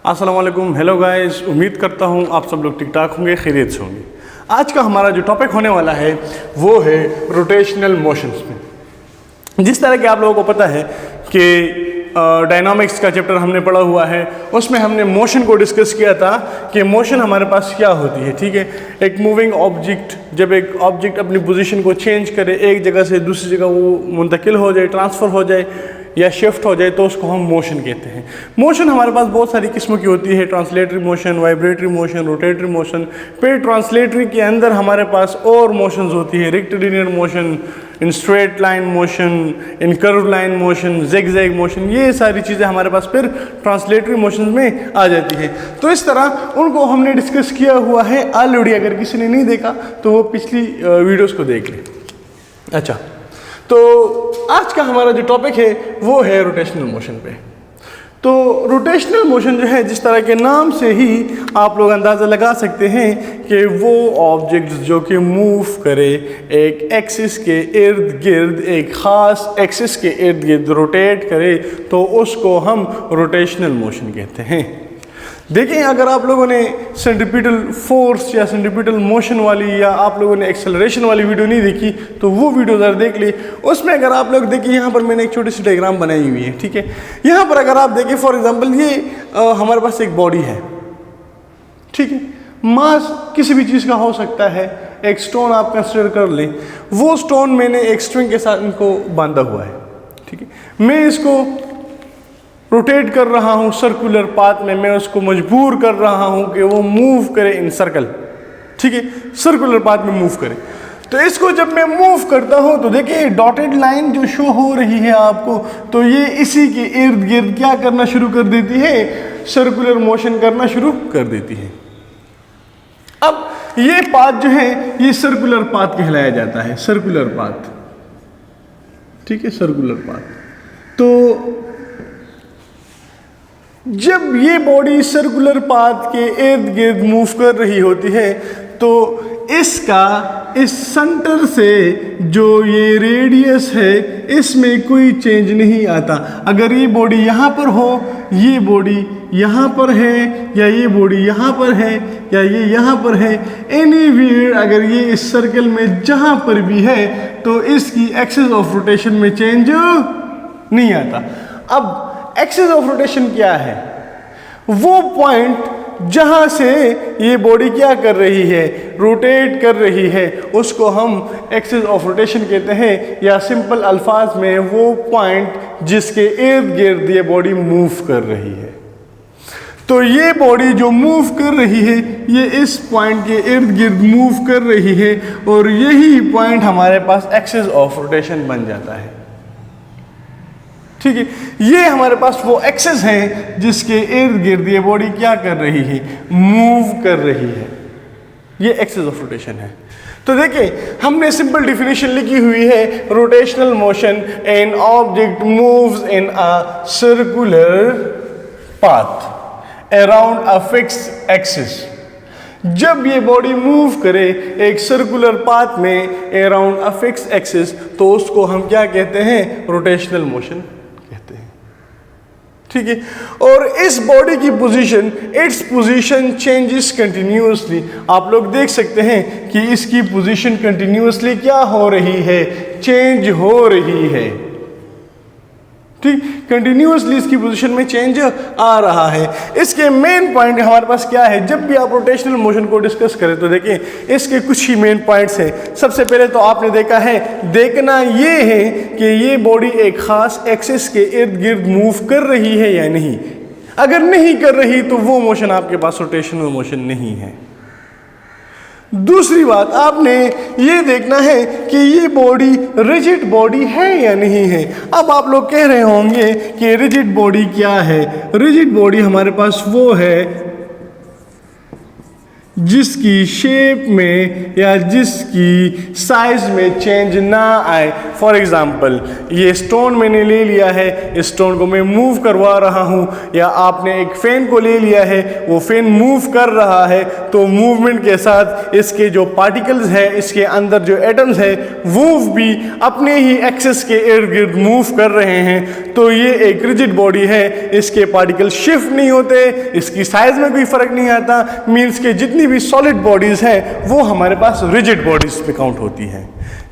अस्सलाम वालेकुम, hello guys. उम्मीद करता हूँ आप सब लोग ठीक ठाक होंगे, खैरियत से होंगे। आज का हमारा जो टॉपिक होने वाला है वो है रोटेशनल मोशंस में। जिस तरह के आप लोगों को पता है कि डायनामिक्स का चैप्टर हमने पढ़ा हुआ है, उसमें हमने मोशन को डिस्कस किया था कि मोशन हमारे पास क्या होती है। ठीक है, एक मूविंग ऑब्जेक्ट, जब एक ऑब्जेक्ट अपनी पोजीशन को चेंज करे, एक जगह से दूसरी जगह वो मुंतकिल हो जाए, ट्रांसफ़र हो जाए या शिफ्ट हो जाए, तो उसको हम मोशन कहते हैं। मोशन हमारे पास बहुत सारी किस्मों की होती है, translatory motion, vibratory motion, rotatory motion. फिर ट्रांसलेटरी के अंदर हमारे पास और मोशंस होती है, rectilinear motion, in straight line motion, in curve line motion, zigzag motion. ये सारी चीज़ें हमारे पास फिर ट्रांसलेटरी मोशन में आ जाती है। तो इस तरह उनको हमने डिस्कस किया हुआ है ऑलरेडी। अगर किसी ने नहीं देखा तो वो पिछली वीडियोज़ को देख ले। अच्छा, तो आज का हमारा जो टॉपिक है वो है रोटेशनल मोशन पे। तो रोटेशनल मोशन जो है, जिस तरह के नाम से ही आप लोग अंदाज़ा लगा सकते हैं कि वो ऑब्जेक्ट्स जो कि मूव करे एक एक्सिस के इर्द गिर्द, एक ख़ास एक्सिस के इर्द गिर्द रोटेट करे, तो उसको हम रोटेशनल मोशन कहते हैं। देखिए, अगर आप लोगों ने सेंट्रीपिटल फोर्स या सेंट्रीपिटल मोशन वाली या आप लोगों ने एक्सेलरेशन वाली वीडियो नहीं देखी तो वो वीडियो ज़रा देख ली। उसमें अगर आप लोग देखिए, यहाँ पर मैंने एक छोटी सी डायग्राम बनाई हुई है। ठीक है, यहाँ पर अगर आप देखिए, फॉर एग्जांपल ये हमारे पास एक बॉडी है। ठीक है, मास किसी भी चीज़ का हो सकता है। एक स्टोन आप कंसिडर कर लें, वो स्टोन मैंने एक स्ट्रिंग के साथ इनको बांधा हुआ है। ठीक है, मैं इसको रोटेट कर रहा हूँ सर्कुलर पाथ में, मैं उसको मजबूर कर रहा हूँ कि वो मूव करे इन सर्कल। ठीक है, सर्कुलर पाथ में मूव करे। तो इसको जब मैं मूव करता हूँ तो देखिए डॉटेड लाइन जो शो हो रही है आपको, तो ये इसी के इर्द गिर्द क्या करना शुरू कर देती है, सर्कुलर मोशन करना शुरू कर देती है। अब ये पाथ जो है ये सर्कुलर पाथ कहलाया जाता है, सर्कुलर पाथ। ठीक है, सर्कुलर पाथ। तो जब ये बॉडी सर्कुलर पाथ के इर्द गिर्द मूव कर रही होती है तो इसका इस सेंटर से जो ये रेडियस है इसमें कोई चेंज नहीं आता। अगर ये बॉडी यहाँ पर हो, ये बॉडी यहाँ पर है, या ये बॉडी यहाँ पर है, या ये यहाँ पर है, एनीवेयर अगर ये इस सर्कल में जहाँ पर भी है तो इसकी एक्सिस ऑफ रोटेशन में चेंज नहीं आता। अब एक्सिस ऑफ रोटेशन क्या है? वो पॉइंट जहां से ये बॉडी क्या कर रही है, रोटेट कर रही है, उसको हम एक्सिस ऑफ रोटेशन कहते हैं। या सिंपल अल्फाज में वो पॉइंट जिसके इर्द गिर्द ये बॉडी मूव कर रही है। तो ये बॉडी जो मूव कर रही है ये इस पॉइंट के इर्द गिर्द मूव कर रही है, और यही पॉइंट हमारे पास एक्सिस ऑफ रोटेशन बन जाता है। ठीक है, ये हमारे पास वो एक्सिस है जिसके इर्द गिर्द ये बॉडी क्या कर रही है, मूव कर रही है। ये एक्सिस ऑफ रोटेशन है। तो देखिए, हमने सिंपल डिफिनेशन लिखी हुई है, rotational motion, an object moves in a circular path around a fixed axis. जब ये बॉडी मूव करे एक सर्कुलर पाथ में अराउंड अ फिक्स्ड एक्सिस, तो उसको हम क्या कहते हैं, रोटेशनल मोशन। ठीक है, और इस बॉडी की position, its position changes continuously. आप लोग देख सकते हैं कि इसकी पोजीशन कंटिन्यूअसली क्या हो रही है, चेंज हो रही है। ठीक, कंटिन्यूअसली इसकी पोजीशन में चेंज आ रहा है। इसके मेन पॉइंट हमारे पास क्या है, जब भी आप रोटेशनल मोशन को डिस्कस करें तो देखिए इसके कुछ ही मेन पॉइंट्स हैं। सबसे पहले तो आपने देखना ये है कि ये बॉडी एक खास एक्सिस के इर्द गिर्द मूव कर रही है या नहीं। अगर नहीं कर रही तो वो मोशन आपके पास रोटेशनल मोशन नहीं है। दूसरी बात, आपने ये देखना है कि ये बॉडी रिजिड बॉडी है या नहीं है। अब आप लोग कह रहे होंगे कि रिजिड बॉडी क्या है। रिजिड बॉडी हमारे पास वो है जिसकी शेप में या जिसकी साइज में चेंज ना आए। फॉर एग्जांपल ये स्टोन मैंने ले लिया है, इस स्टोन को मैं मूव करवा रहा हूँ, या आपने एक फ़ैन को ले लिया है, वो फ़ैन मूव कर रहा है, तो मूवमेंट के साथ इसके जो पार्टिकल्स हैं, इसके अंदर जो एटम्स है, वो भी अपने ही एक्सिस के इर्द गिर्द मूव कर रहे हैं। तो ये एक रिजिड बॉडी है, इसके पार्टिकल शिफ्ट नहीं होते, इसकी साइज में कोई फ़र्क नहीं आता। मीन्स के जितनी भी सॉलिड बॉडीज़ हैं वो हमारे पास रिजिड बॉडीज़ में काउंट होती हैं।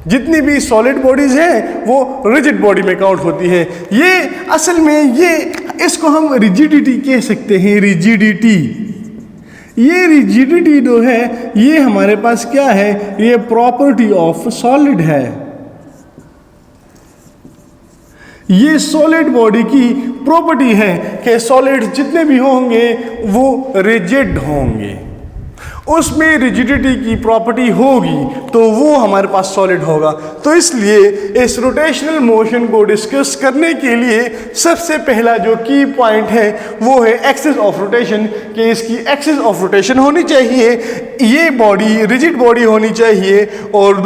जितनी भी सॉलिड बॉडीज़ हैं वो रिजिड बॉडी में काउंट होती है। ये असल में ये इसको हम रिजिडिटी कह सकते हैं, रिजिडिटी। ये रिजिडिटी जो है ये हमारे पास क्या है, ये प्रॉपर्टी ऑफ सॉलिड है। ये सॉलिड बॉडी की प्रॉपर्टी है कि सॉलिड जितने भी होंगे वो रिजिड होंगे, उसमें रिजिडिटी की प्रॉपर्टी होगी तो वो हमारे पास सॉलिड होगा। तो इसलिए इस रोटेशनल मोशन को डिस्कस करने के लिए सबसे पहला जो की पॉइंट है वो है एक्सिस ऑफ रोटेशन, कि इसकी एक्सिस ऑफ रोटेशन होनी चाहिए, ये बॉडी रिजिड बॉडी होनी चाहिए, और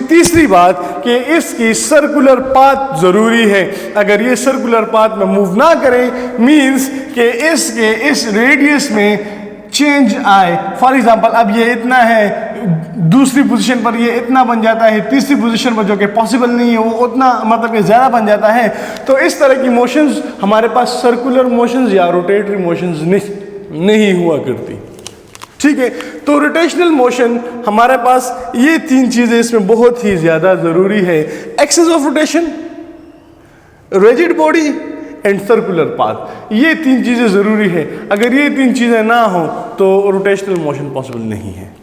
तीसरी बात कि इसकी सर्कुलर पाथ ज़रूरी है। अगर ये सर्कुलर पाथ में मूव ना करें, मीन्स कि इसके इस रेडियस में चेंज आए। फॉर एग्जांपल अब ये इतना है, दूसरी पोजीशन पर ये इतना बन जाता है, तीसरी पोजीशन पर जो कि पॉसिबल नहीं है वो उतना मतलब कि ज़्यादा बन जाता है। तो इस तरह की मोशंस हमारे पास सर्कुलर मोशंस या रोटेटरी मोशंस नहीं हुआ करती। ठीक है, तो रोटेशनल मोशन हमारे पास ये तीन चीज़ें इसमें बहुत ही ज़्यादा ज़रूरी है। Axis of rotation, rigid body and circular path, ये तीन चीज़ें ज़रूरी है। अगर ये तीन चीज़ें ना हो तो रोटेशनल मोशन पॉसिबल नहीं है।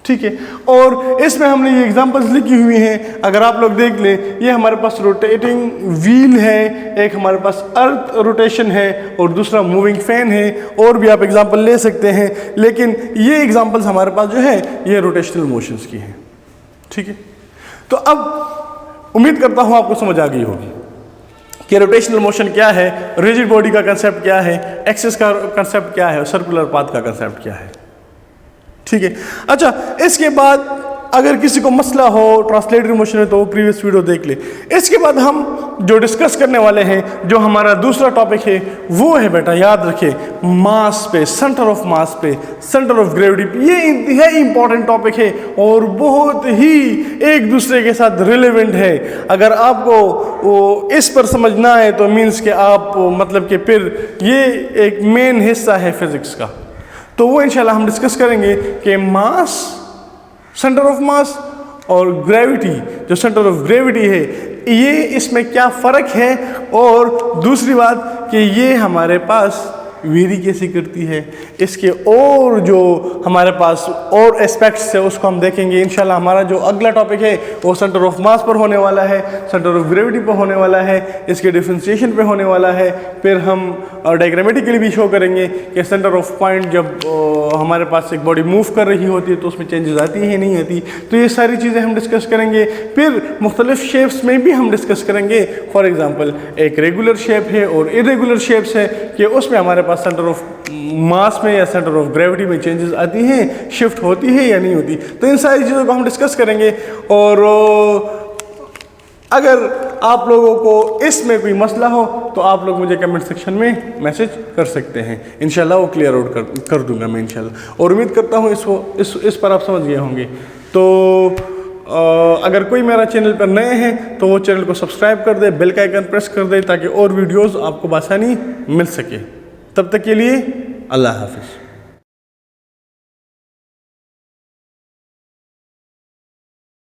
ठीक है, और इसमें हमने ये एग्जांपल्स लिखी हुई हैं, अगर आप लोग देख लें, ये हमारे पास रोटेटिंग व्हील है, एक हमारे पास अर्थ रोटेशन है और दूसरा मूविंग फैन है, और भी आप एग्जांपल ले सकते हैं, लेकिन ये एग्जांपल्स हमारे पास जो है ये रोटेशनल मोशंस की हैं। ठीक है, तो अब उम्मीद करता हूँ आपको समझ आ गई होगी कि रोटेशनल मोशन क्या है, रिजिड बॉडी का कंसेप्ट क्या है, एक्सिस का कंसेप्ट क्या है और सर्कुलर पाथ का कंसेप्ट क्या है। ठीक है, अच्छा, इसके बाद अगर किसी को मसला हो ट्रांसलेटरी मोशन में तो वो प्रीवियस वीडियो देख ले। इसके बाद हम जो डिस्कस करने वाले हैं, जो हमारा दूसरा टॉपिक है, वो है बेटा याद रखें मास पे, सेंटर ऑफ मास पे, सेंटर ऑफ ग्रेविटी पे। ये इंतहाई इंपॉर्टेंट टॉपिक है और बहुत ही एक दूसरे के साथ रिलेवेंट है। अगर आपको वो इस पर समझ ना आए तो मीन्स कि आप मतलब कि फिर ये एक मेन हिस्सा है फिजिक्स का। तो वो इंशाल्लाह हम डिस्कस करेंगे कि मास, सेंटर ऑफ मास और ग्रेविटी, जो सेंटर ऑफ ग्रेविटी है, ये इसमें क्या फ़र्क है, और दूसरी बात कि ये हमारे पास वेरी कैसे करती है, इसके और जो हमारे पास और एस्पेक्ट्स है उसको हम देखेंगे इंशाल्लाह। हमारा जो अगला टॉपिक है वो सेंटर ऑफ मास पर होने वाला है, सेंटर ऑफ ग्रेविटी पर होने वाला है, इसके डिफ्रेंशिएशन पे होने वाला है। फिर हम डायग्रामेटिकली भी शो करेंगे कि सेंटर ऑफ पॉइंट जब हमारे पास एक बॉडी मूव कर रही होती है तो उसमें चेंजेस आती है नहीं आती। तो ये सारी चीज़ें हम डिस्कस करेंगे। फिर मुख्तलिफ शेप्स में भी हम डिस्कस करेंगे। फॉर एग्ज़ाम्पल एक रेगुलर शेप है और इरेगुलर शेप्स है कि उसमें हमारे पास सेंटर ऑफ मास में या सेंटर ऑफ ग्रेविटी में चेंजेस आती हैं, शिफ्ट होती है या नहीं होती। तो इन सारी चीज़ों को हम डिस्कस करेंगे। और अगर आप लोगों को इसमें कोई मसला हो तो आप लोग मुझे कमेंट सेक्शन में मैसेज कर सकते हैं, इंशाल्लाह वो क्लियर आउट कर दूंगा मैं इंशाल्लाह। और उम्मीद करता हूँ इस पर आप समझ गए होंगे। तो अगर कोई मेरा चैनल पर नए हैं तो वो चैनल को सब्सक्राइब कर दे, बेल का आइकन प्रेस कर दे ताकि और वीडियोज़ आपको आसानी मिल सके। तब तक के लिए अल्लाह हाफिज़।